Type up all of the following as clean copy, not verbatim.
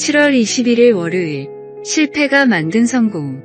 7월 21일 월요일, 실패가 만든 성공.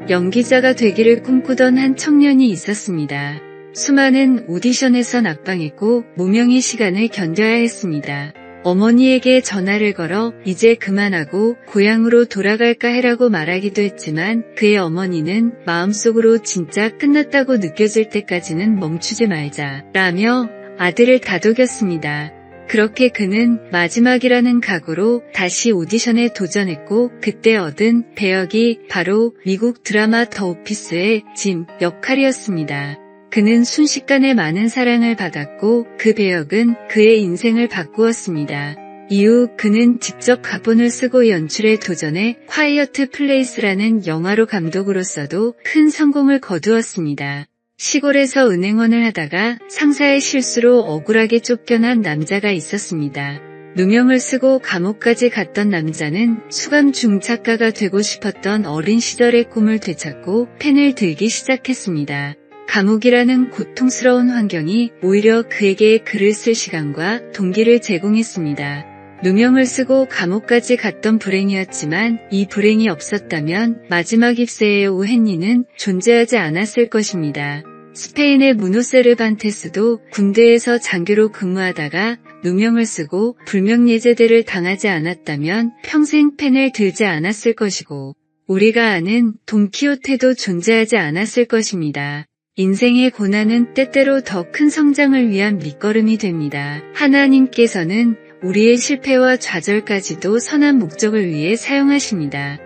연기자가 되기를 꿈꾸던 한 청년이 있었습니다. 수많은 오디션에서 낙방했고 무명의 시간을 견뎌야 했습니다. 어머니에게 전화를 걸어 이제 그만하고 고향으로 돌아갈까 해라고 말하기도 했지만 그의 어머니는 마음속으로 진짜 끝났다고 느껴질 때까지는 멈추지 말자 라며 아들을 다독였습니다. 그렇게 그는 마지막이라는 각오로 다시 오디션에 도전했고 그때 얻은 배역이 바로 미국 드라마 더 오피스의 짐 역할이었습니다. 그는 순식간에 많은 사랑을 받았고 그 배역은 그의 인생을 바꾸었습니다. 이후 그는 직접 각본을 쓰고 연출에 도전해 콰이어트 플레이스라는 영화로 감독으로서도 큰 성공을 거두었습니다. 시골에서 은행원을 하다가 상사의 실수로 억울하게 쫓겨난 남자가 있었습니다. 누명을 쓰고 감옥까지 갔던 남자는 수감 중작가가 되고 싶었던 어린 시절의 꿈을 되찾고 펜을 들기 시작했습니다. 감옥이라는 고통스러운 환경이 오히려 그에게 글을 쓸 시간과 동기를 제공했습니다. 누명을 쓰고 감옥까지 갔던 불행이었지만 이 불행이 없었다면 마지막 입세의 오헨리는 존재하지 않았을 것입니다. 스페인의 무노세르반테스도 군대에서 장교로 근무하다가 누명을 쓰고 불명예제대를 당하지 않았다면 평생 펜을 들지 않았을 것이고 우리가 아는 돈키호테도 존재하지 않았을 것입니다. 인생의 고난은 때때로 더 큰 성장을 위한 밑거름이 됩니다. 하나님께서는 우리의 실패와 좌절까지도 선한 목적을 위해 사용하십니다.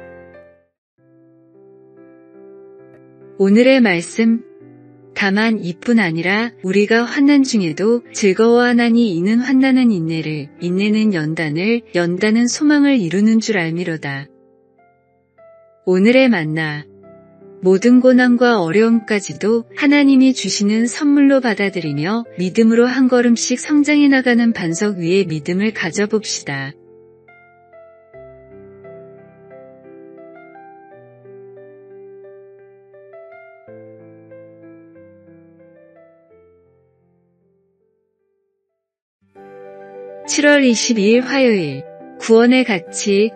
오늘의 말씀. 다만 이뿐 아니라 우리가 환난 중에도 즐거워하나니 이는 환난은 인내를, 인내는 연단을, 연단은 소망을 이루는 줄 알미로다. 오늘의 만나. 모든 고난과 어려움까지도 하나님이 주시는 선물로 받아들이며 믿음으로 한 걸음씩 성장해 나가는 반석 위에 믿음을 가져봅시다. (7월 22일) 화요일. 구원의 가치.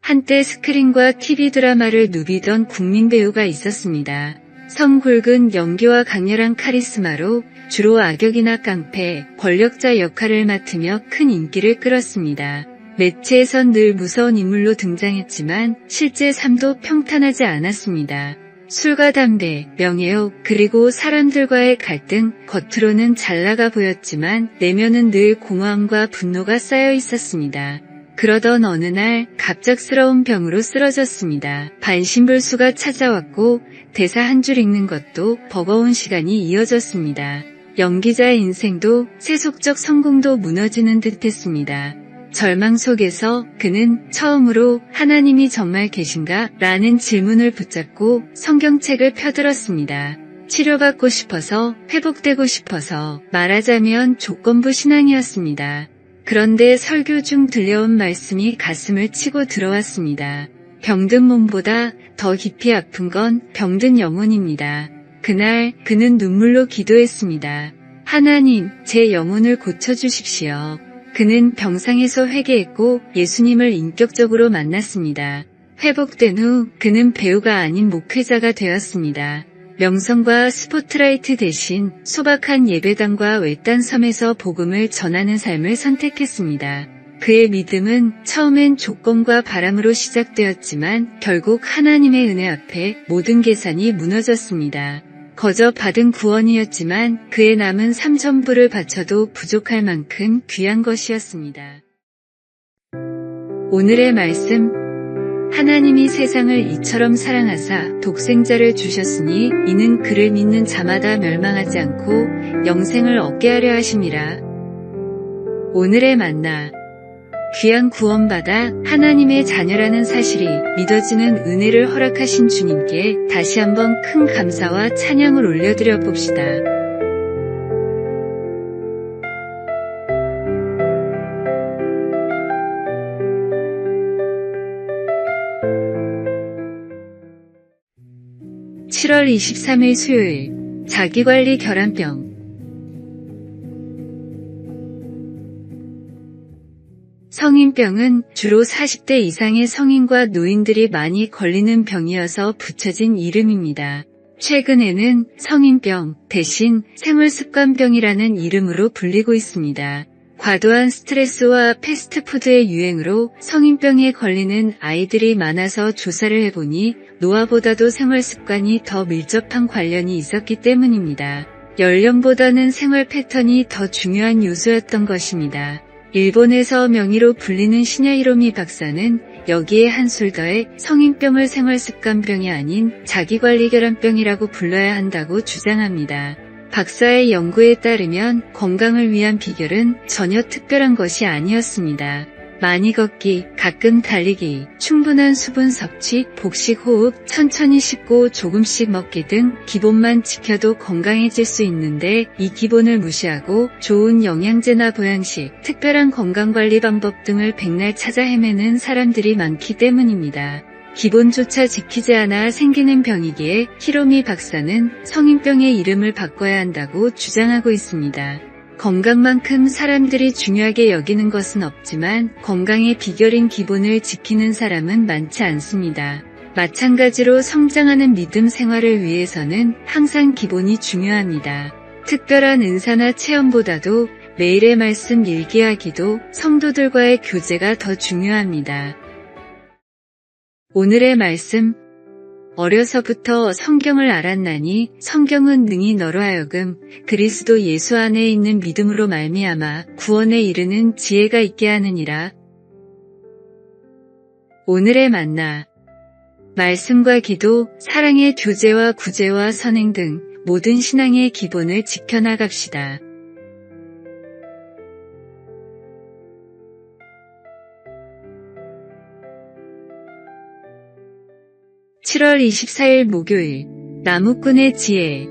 한때 스크린과 TV 드라마를 누비던 국민 배우가 있었습니다. 성 굵은 연기와 강렬한 카리스마로 주로 악역이나 깡패, 권력자 역할을 맡으며 큰 인기를 끌었습니다. 매체에선 늘 무서운 인물로 등장했지만 실제 삶도 평탄하지 않았습니다. 술과 담배, 명예욕, 그리고 사람들과의 갈등, 겉으로는 잘 나가 보였지만 내면은 늘 공허함과 분노가 쌓여 있었습니다. 그러던 어느 날 갑작스러운 병으로 쓰러졌습니다. 반신불수가 찾아왔고 대사 한 줄 읽는 것도 버거운 시간이 이어졌습니다. 연기자의 인생도 세속적 성공도 무너지는 듯했습니다. 절망 속에서 그는 처음으로 하나님이 정말 계신가? 라는 질문을 붙잡고 성경책을 펴들었습니다. 치료받고 싶어서, 회복되고 싶어서, 말하자면 조건부 신앙이었습니다. 그런데 설교 중 들려온 말씀이 가슴을 치고 들어왔습니다. 병든 몸보다 더 깊이 아픈 건 병든 영혼입니다. 그날 그는 눈물로 기도했습니다. 하나님, 제 영혼을 고쳐주십시오. 그는 병상에서 회개했고 예수님을 인격적으로 만났습니다. 회복된 후 그는 배우가 아닌 목회자가 되었습니다. 명성과 스포트라이트 대신 소박한 예배당과 외딴 섬에서 복음을 전하는 삶을 선택했습니다. 그의 믿음은 처음엔 조건과 바람으로 시작되었지만 결국 하나님의 은혜 앞에 모든 계산이 무너졌습니다. 거저 받은 구원이었지만 그의 남은 삶 전부를 바쳐도 부족할 만큼 귀한 것이었습니다. 오늘의 말씀. 하나님이 세상을 이처럼 사랑하사 독생자를 주셨으니 이는 그를 믿는 자마다 멸망하지 않고 영생을 얻게 하려 하심이라. 오늘의 만나. 귀한 구원받아 하나님의 자녀라는 사실이 믿어지는 은혜를 허락하신 주님께 다시 한번 큰 감사와 찬양을 올려드려 봅시다. (7월 23일) 수요일. 자기관리 결함병. 성인병은 주로 40대 이상의 성인과 노인들이 많이 걸리는 병이어서 붙여진 이름입니다. 최근에는 성인병 대신 생활습관병이라는 이름으로 불리고 있습니다. 과도한 스트레스와 패스트푸드의 유행으로 성인병에 걸리는 아이들이 많아서 조사를 해보니 노화보다도 생활습관이 더 밀접한 관련이 있었기 때문입니다. 연령보다는 생활 패턴이 더 중요한 요소였던 것입니다. 일본에서 명의로 불리는 시냐히로미 박사는 여기에 한술 더해 성인병을 생활습관병이 아닌 자기관리결함병이라고 불러야 한다고 주장합니다. 박사의 연구에 따르면 건강을 위한 비결은 전혀 특별한 것이 아니었습니다. 많이 걷기, 가끔 달리기, 충분한 수분 섭취, 복식 호흡, 천천히 씻고 조금씩 먹기 등 기본만 지켜도 건강해질 수 있는데 이 기본을 무시하고 좋은 영양제나 보양식, 특별한 건강관리 방법 등을 백날 찾아 헤매는 사람들이 많기 때문입니다. 기본조차 지키지 않아 생기는 병이기에 히로미 박사는 성인병의 이름을 바꿔야 한다고 주장하고 있습니다. 건강만큼 사람들이 중요하게 여기는 것은 없지만 건강의 비결인 기본을 지키는 사람은 많지 않습니다. 마찬가지로 성장하는 믿음 생활을 위해서는 항상 기본이 중요합니다. 특별한 은사나 체험보다도 매일의 말씀 일기하기도 성도들과의 교제가 더 중요합니다. 오늘의 말씀. 어려서부터 성경을 알았나니 성경은 능히 너로 하여금 그리스도 예수 안에 있는 믿음으로 말미암아 구원에 이르는 지혜가 있게 하느니라. 오늘의 만나. 말씀과 기도, 사랑의 교제와 구제와 선행 등 모든 신앙의 기본을 지켜나갑시다. 7월 24일 목요일. 나무꾼의 지혜.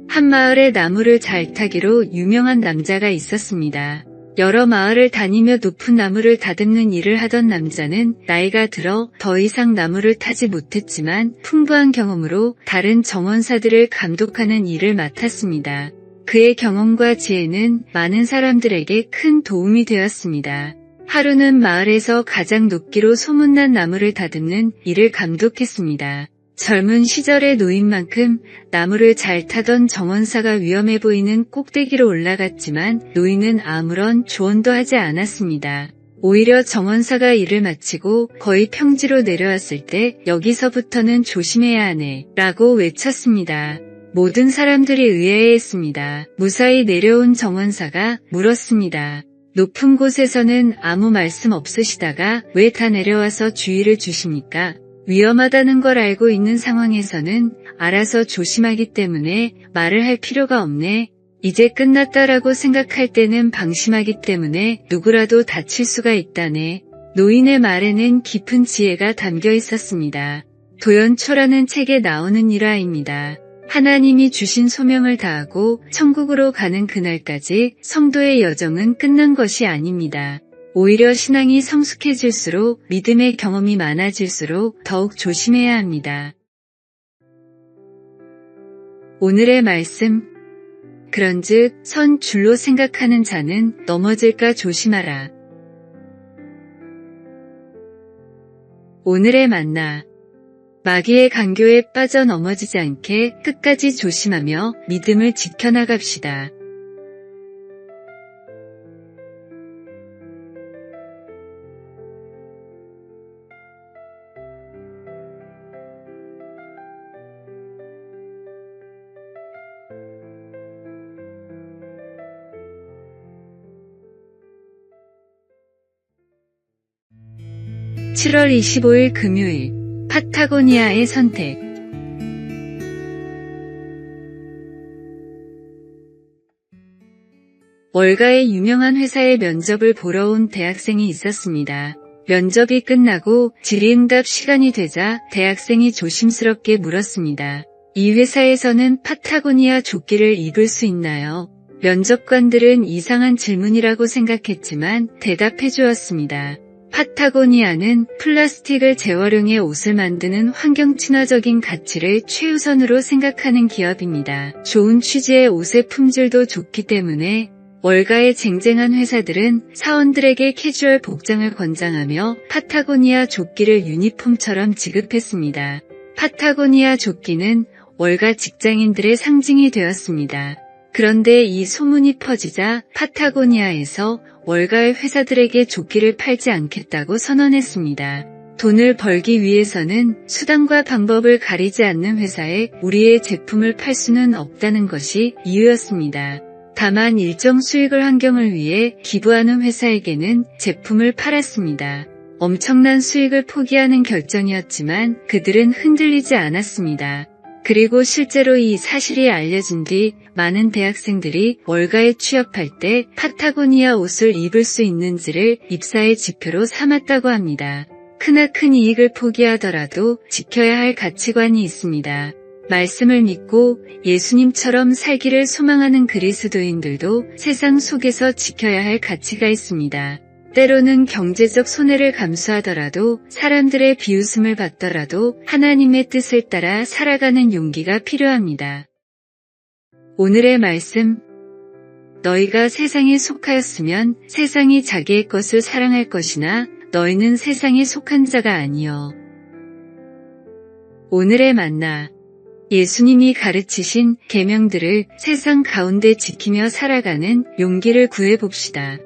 한 마을에 나무를 잘 타기로 유명한 남자가 있었습니다. 여러 마을을 다니며 높은 나무를 다듬는 일을 하던 남자는 나이가 들어 더 이상 나무를 타지 못했지만 풍부한 경험으로 다른 정원사들을 감독하는 일을 맡았습니다. 그의 경험과 지혜는 많은 사람들에게 큰 도움이 되었습니다. 하루는 마을에서 가장 높기로 소문난 나무를 다듬는 일을 감독했습니다. 젊은 시절의 노인만큼 나무를 잘 타던 정원사가 위험해 보이는 꼭대기로 올라갔지만 노인은 아무런 조언도 하지 않았습니다. 오히려 정원사가 일을 마치고 거의 평지로 내려왔을 때 여기서부터는 조심해야 하네 라고 외쳤습니다. 모든 사람들이 의아해했습니다. 무사히 내려온 정원사가 물었습니다. 높은 곳에서는 아무 말씀 없으시다가 왜 다 내려와서 주의를 주십니까? 위험하다는 걸 알고 있는 상황에서는 알아서 조심하기 때문에 말을 할 필요가 없네. 이제 끝났다라고 생각할 때는 방심하기 때문에 누구라도 다칠 수가 있다네. 노인의 말에는 깊은 지혜가 담겨 있었습니다. 도연초라는 책에 나오는 일화입니다. 하나님이 주신 소명을 다하고 천국으로 가는 그날까지 성도의 여정은 끝난 것이 아닙니다. 오히려 신앙이 성숙해질수록 믿음의 경험이 많아질수록 더욱 조심해야 합니다. 오늘의 말씀. 그런즉 선 줄로 생각하는 자는 넘어질까 조심하라. 오늘의 만나. 마귀의 간교에 빠져 넘어지지 않게 끝까지 조심하며 믿음을 지켜나갑시다. (7월 25일) 금요일. 파타고니아의 선택. 월가의 유명한 회사에 면접을 보러 온 대학생이 있었습니다. 면접이 끝나고 질의응답 시간이 되자 대학생이 조심스럽게 물었습니다. 이 회사에서는 파타고니아 조끼를 입을 수 있나요? 면접관들은 이상한 질문이라고 생각했지만 대답해 주었습니다. 파타고니아는 플라스틱을 재활용해 옷을 만드는 환경 친화적인 가치를 최우선으로 생각하는 기업입니다. 좋은 취지의 옷의 품질도 좋기 때문에 월가에 쟁쟁한 회사들은 사원들에게 캐주얼 복장을 권장하며 파타고니아 조끼를 유니폼처럼 지급했습니다. 파타고니아 조끼는 월가 직장인들의 상징이 되었습니다. 그런데 이 소문이 퍼지자 파타고니아에서 월가의 회사들에게 조끼를 팔지 않겠다고 선언했습니다. 돈을 벌기 위해서는 수단과 방법을 가리지 않는 회사에 우리의 제품을 팔 수는 없다는 것이 이유였습니다. 다만 일정 수익을 환경을 위해 기부하는 회사에게는 제품을 팔았습니다. 엄청난 수익을 포기하는 결정이었지만 그들은 흔들리지 않았습니다. 그리고 실제로 이 사실이 알려진 뒤 많은 대학생들이 월가에 취업할 때 파타고니아 옷을 입을 수 있는지를 입사의 지표로 삼았다고 합니다. 크나큰 이익을 포기하더라도 지켜야 할 가치관이 있습니다. 말씀을 믿고 예수님처럼 살기를 소망하는 그리스도인들도 세상 속에서 지켜야 할 가치가 있습니다. 때로는 경제적 손해를 감수하더라도 사람들의 비웃음을 받더라도 하나님의 뜻을 따라 살아가는 용기가 필요합니다. 오늘의 말씀, 너희가 세상에 속하였으면 세상이 자기의 것을 사랑할 것이나 너희는 세상에 속한 자가 아니여. 오늘의 만나, 예수님이 가르치신 계명들을 세상 가운데 지키며 살아가는 용기를 구해봅시다.